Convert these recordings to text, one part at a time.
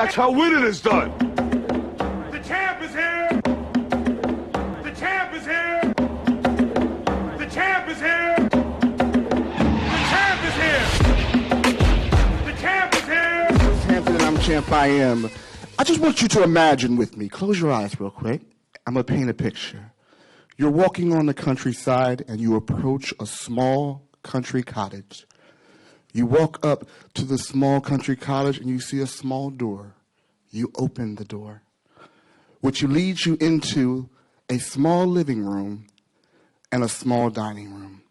That's how winning is done. The champ is here. The champ is here. The champ is here. The champ is here. The champ is here. This is Hampton and I'm Champ I Am. I just want you to imagine with me. Close your eyes real quick. I'm going to paint a picture. You're walking on the countryside and you approach a small country cottage. You walk up to the small country cottage and you see a small door. You open the door, which leads you into a small living room and a small dining room.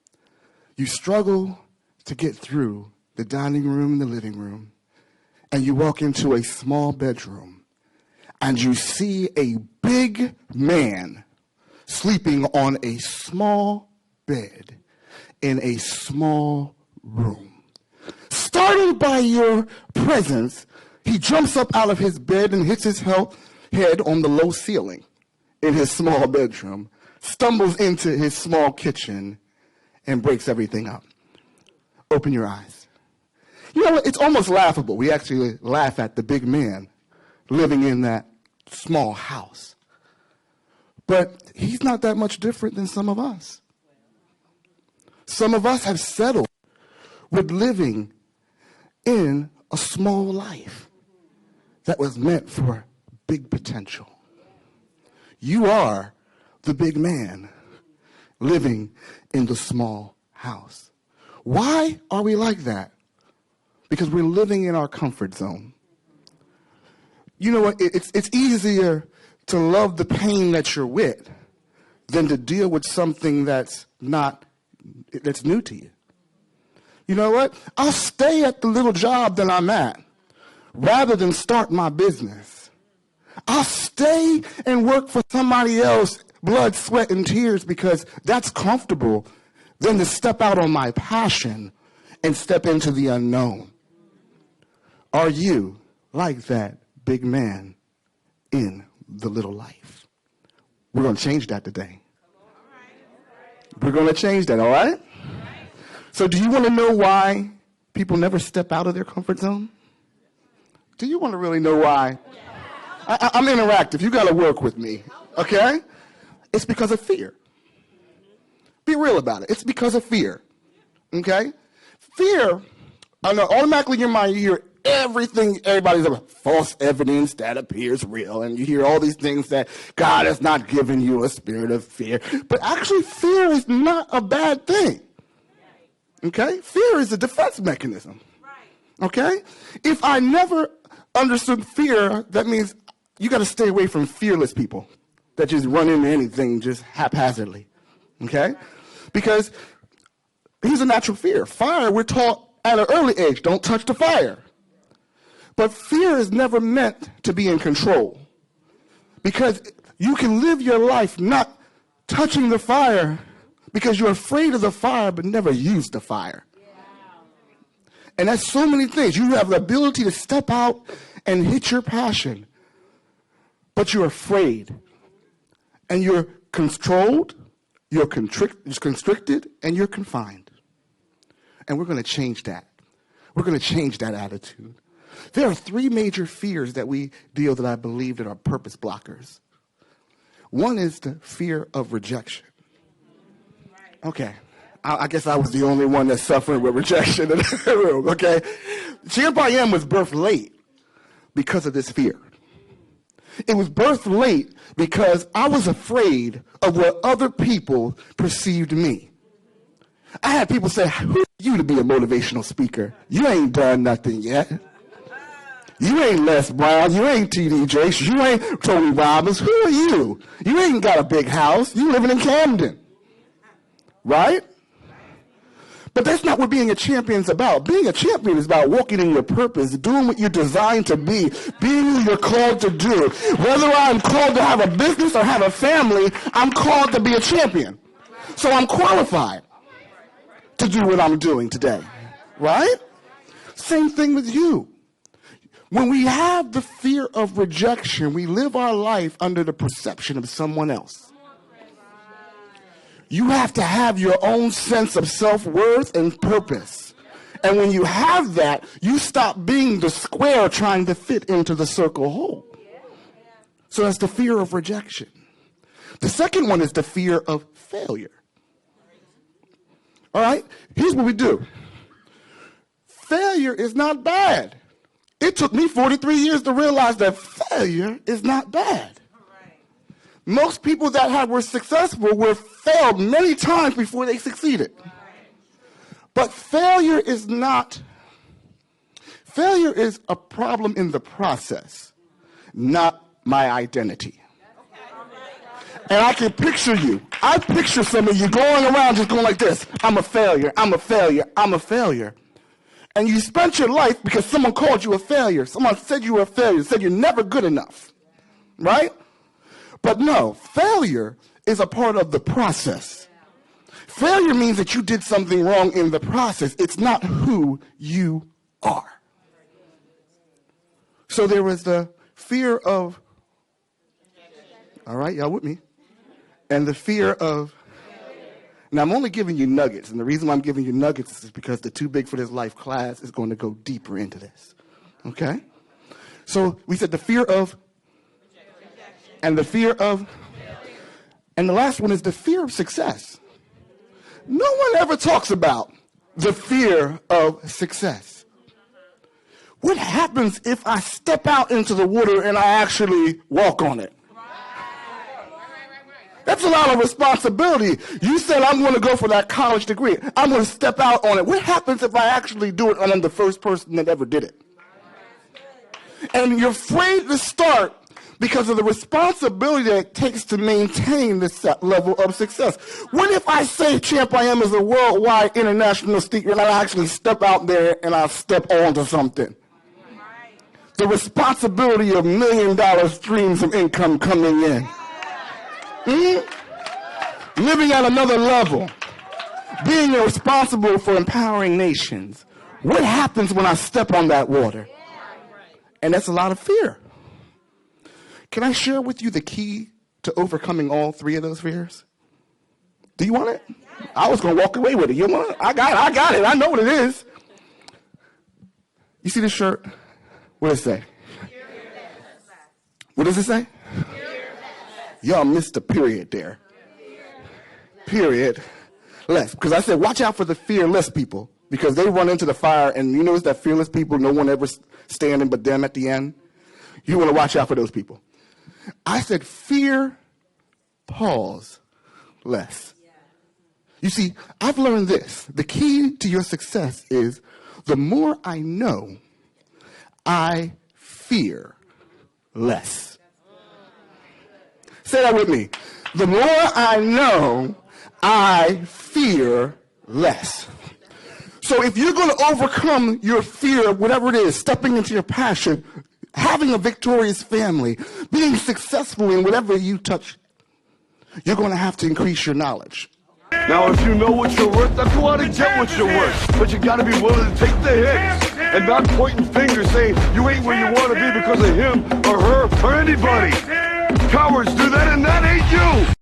You struggle to get through the dining room and the living room, and you walk into a small bedroom, and you see a big man sleeping on a small bed in a small room. Startled by your presence, he jumps up out of his bed and hits his head on the low ceiling in his small bedroom, stumbles into his small kitchen, and breaks everything up. Open your eyes. You know what? It's almost laughable. We actually laugh at the big man living in that small house. But he's not that much different than some of us. Some of us have settled with living in a small life that was meant for big potential. You are the big man living in the small house. Why are we like that? Because we're living in our comfort zone. You know what? It's easier to love the pain that you're with than to deal with something that's new to you. You know what? I'll stay at the little job that I'm at rather than start my business. I'll stay and work for somebody else, blood, sweat, and tears, because that's comfortable, than to step out on my passion and step into the unknown. Are you like that big man in the little life? We're going to change that today. We're going to change that, all right? So do you want to know why people never step out of their comfort zone? Do you want to really know why? I'm interactive. You got to work with me, okay? It's because of fear. Be real about it. It's because of fear, okay? Fear, I know, automatically in your mind you hear everybody's about false evidence that appears real, and you hear all these things that God has not given you a spirit of fear. But actually, fear is not a bad thing. Okay? Fear is a defense mechanism. Okay? If I never understood fear, that means you got to stay away from fearless people that just run into anything just haphazardly. Okay? Because here's a natural fear. Fire, we're taught at an early age, don't touch the fire. But fear is never meant to be in control. Because you can live your life not touching the fire because you're afraid of the fire but never use the fire. And that's so many things. You have the ability to step out and hit your passion, but you're afraid. And you're controlled, you're constricted, and you're confined. And we're going to change that. We're going to change that attitude. There are three major fears that we deal that I believe that are purpose blockers. One is the fear of rejection. Okay, I guess I was the only one that's suffering with rejection in the room, okay? Champ I Am was birthed late because of this fear. It was birthed late because I was afraid of what other people perceived me. I had people say, who are you to be a motivational speaker? You ain't done nothing yet. You ain't Les Brown. You ain't T.D. Jakes. You ain't Tony Robbins. Who are you? You ain't got a big house. You living in Camden. Right? But that's not what being a champion is about. Being a champion is about walking in your purpose, doing what you're designed to be, being who you're called to do. Whether I'm called to have a business or have a family, I'm called to be a champion. So I'm qualified to do what I'm doing today. Right? Same thing with you. When we have the fear of rejection, we live our life under the perception of someone else. You have to have your own sense of self-worth and purpose. And when you have that, you stop being the square trying to fit into the circle hole. So that's the fear of rejection. The second one is the fear of failure. All right? Here's what we do. Failure is not bad. It took me 43 years to realize that failure is not bad. Most people that were successful were failed many times before they succeeded. But failure is a problem in the process, not my identity. And I can picture you. I picture some of you going around just going like this. I'm a failure, I'm a failure, I'm a failure. And you spent your life because someone called you a failure. Someone said you were a failure, said you're never good enough. Right? But no, failure is a part of the process. Failure means that you did something wrong in the process. It's not who you are. So there was the fear of, all right, y'all with me? And the fear of, now I'm only giving you nuggets. And the reason why I'm giving you nuggets is because the Too Big for This Life class is going to go deeper into this. Okay? So we said the fear of, and the fear of, and the last one is the fear of success. No one ever talks about the fear of success. What happens if I step out into the water and I actually walk on it? That's a lot of responsibility. You said, I'm going to go for that college degree. I'm going to step out on it. What happens if I actually do it and I'm the first person that ever did it? And you're afraid to start because of the responsibility that it takes to maintain this level of success. What if I say Champ I Am is a worldwide international speaker and I actually step out there and I step onto something? The responsibility of $1 million streams of income coming in. Living at another level. Being responsible for empowering nations. What happens when I step on that water? And that's a lot of fear. Can I share with you the key to overcoming all three of those fears? Do you want it? I was going to walk away with it. You want it? I got it. I know what it is. You see this shirt? What does it say? What does it say? Y'all missed the period there. Period. Less. Because I said, watch out for the fearless people. Because they run into the fire, and you notice that fearless people, no one ever standing but them at the end. You want to watch out for those people. I said, fear, pause, less. You see, I've learned this. The key to your success is the more I know, I fear less. Say that with me. The more I know, I fear less. So if you're going to overcome your fear of whatever it is, stepping into your passion, having a victorious family, being successful in whatever you touch, you're going to have to increase your knowledge. Now, if you know what you're worth, then go out and get what you're worth. But you got to be willing to take the hits and not pointing fingers saying you ain't where you want to be because of him or her or anybody. Cowards do that, and that ain't you.